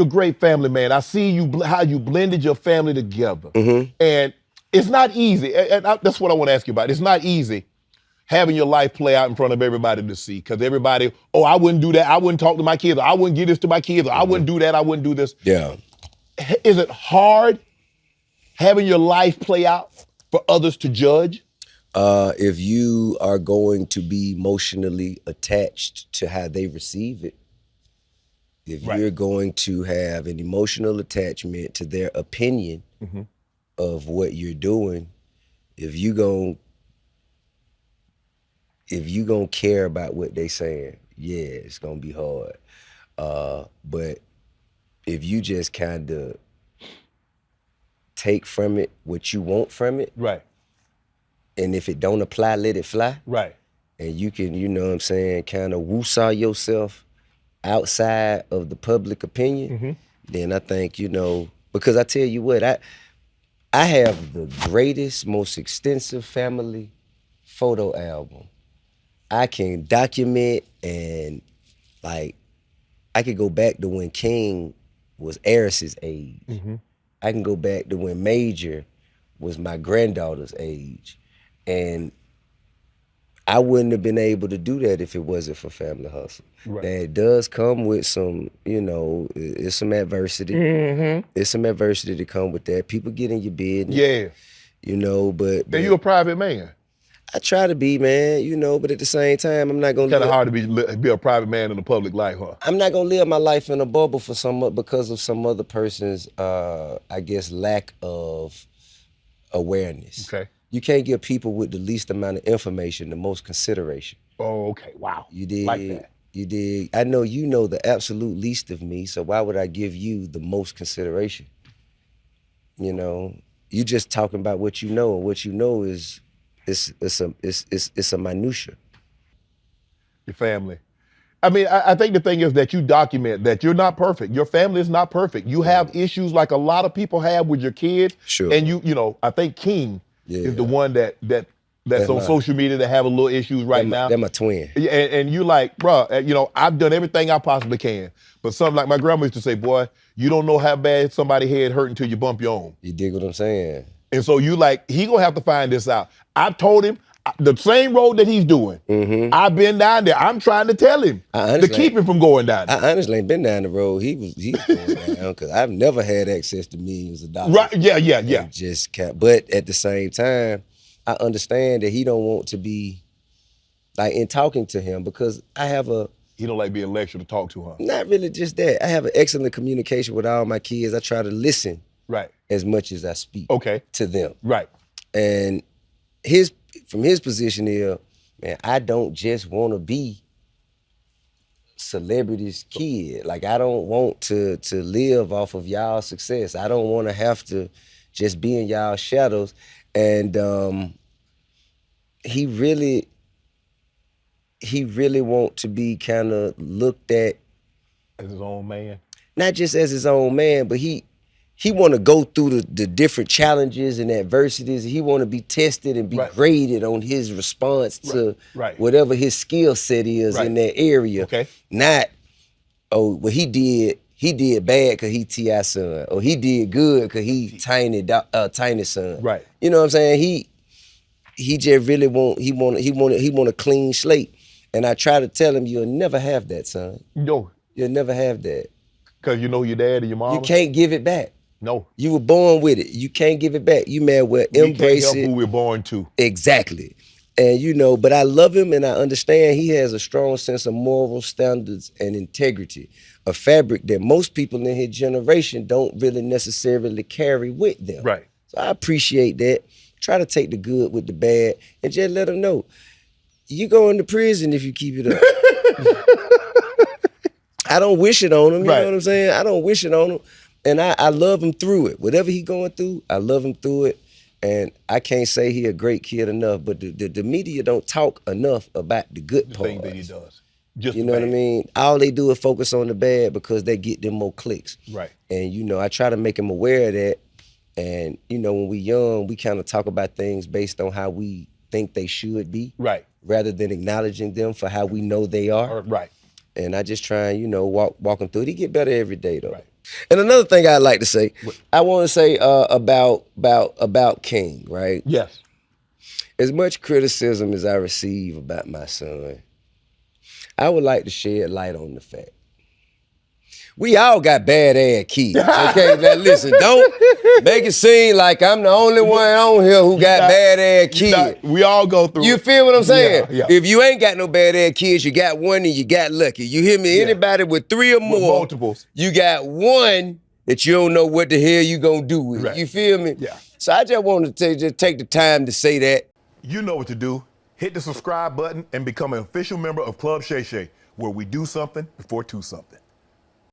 You're a great family man. I see you how you blended your family together, Mm-hmm. and it's not easy. That's what I want to ask you about. It's not easy having your life play out in front of everybody to see, because everybody, oh, I wouldn't do that. I wouldn't talk to my kids. Or I wouldn't give this to my kids. Or I wouldn't do that. I wouldn't do this. Yeah. Is it hard having your life play out for others to judge? If you are going to be emotionally attached to how they receive it, if you're going to have an emotional attachment to their opinion of what you're doing, if you gonna care about what they saying, yeah, it's gonna be hard. But if you just kind of take from it what you want from it, right, and if it don't apply, let it fly, right, and you can, you know what I'm saying, kind of woo-saw yourself outside of the public opinion, then I think, you know, because I tell you what, I have the greatest, most extensive family photo album. I can document, and like, I could go back to when King was Eris's age. I can go back to when Major was my granddaughter's age. And I wouldn't have been able to do that if it wasn't for Family Hustle. Right. Now, it does come with some, you know, it's some adversity. It's some adversity to come with that. People get in your business. Yeah. You know, but And you a private man. I try to be, man, you know, but at the same time, I'm not gonna Kind of hard to be a private man in the public life, huh? I'm not gonna live my life in a bubble for because of some other person's, I guess, lack of awareness. Okay. You can't give people with the least amount of information the most consideration. Oh, okay. Wow. You did. Like that. You did. I know you know the absolute least of me, so why would I give you the most consideration? You know, you just talking about what you know, and what you know is it's a minutia. Your family. I mean, I think the thing is that you document that you're not perfect. Your family is not perfect. You have issues like a lot of people have with your kids. Sure. And you know, I think King is the one that's on social media that have a little issues right now. They're my twin. And you like, bruh, you know, I've done everything I possibly can. But something like my grandma used to say, boy, you don't know how bad somebody's head hurt until you bump your own. You dig what I'm saying? And so you like, he gonna have to find this out. I told him, the same road that he's doing, I've been down there. I'm trying to tell him to keep him from going down there. I honestly ain't been down the road he's going down, because I've never had access to millions of dollars. Right? Yeah. Just can't. But at the same time, I understand that he don't want to be like in talking to him, because I have he don't like being lectured to talk to, huh? Not really just that. I have an excellent communication with all my kids. I try to listen as much as I speak to them. Right. And from his position here, man, I don't just want to be celebrity's kid. Like, I don't want to live off of y'all's success. I don't want to have to just be in y'all's shadows. And he really want to be kind of looked at as his own man. Not just as his own man, but he want to go through the different challenges and adversities. He want to be tested and be graded on his response to whatever his skill set is in that area. Okay. Not, oh, well, he did bad because he T.I. son, or he did good because he Tiny son. Right. You know what I'm saying? He just really want a clean slate. And I try to tell him, you'll never have that, son. No. You'll never have that. Because you know your dad and your mom? You can't give it back. No. You were born with it. You can't give it back. You may well embrace it. We can't help who we're born to. Exactly. And you know, but I love him, and I understand he has a strong sense of moral standards and integrity, a fabric that most people in his generation don't really necessarily carry with them. Right. So I appreciate that. Try to take the good with the bad, and just let him know, you go into prison if you keep it up. I don't wish it on him, you know what I'm saying? I don't wish it on him. And I love him through it. Whatever he going through, I love him through it. And I can't say he a great kid enough, but the media don't talk enough about the good parts. The thing that he does. Just you know what I mean? All they do is focus on the bad because they get them more clicks. Right. And you know, I try to make him aware of that. And you know, when we young, we kind of talk about things based on how we think they should be. Right. Rather than acknowledging them for how we know they are. Right. And I just try and, you know, walk him through it. He get better every day though. Right. And another thing I'd like to say, I want to say about King, right? Yes. As much criticism as I receive about my son, I would like to shed light on the fact we all got bad ass kids. Okay, now listen, don't make it seem like I'm the only one on here who got bad ass kids. We all go through. You feel what I'm saying? Yeah. If you ain't got no bad ass kids, you got one and you got lucky. You hear me? Yeah. Anybody with 3 or more, With multiples, you got one that you don't know what the hell you gonna do with. Right. You feel me? Yeah. So I just wanted to just take the time to say that. You know what to do. Hit the subscribe button and become an official member of Club Shay Shay, where we do something before 2 something.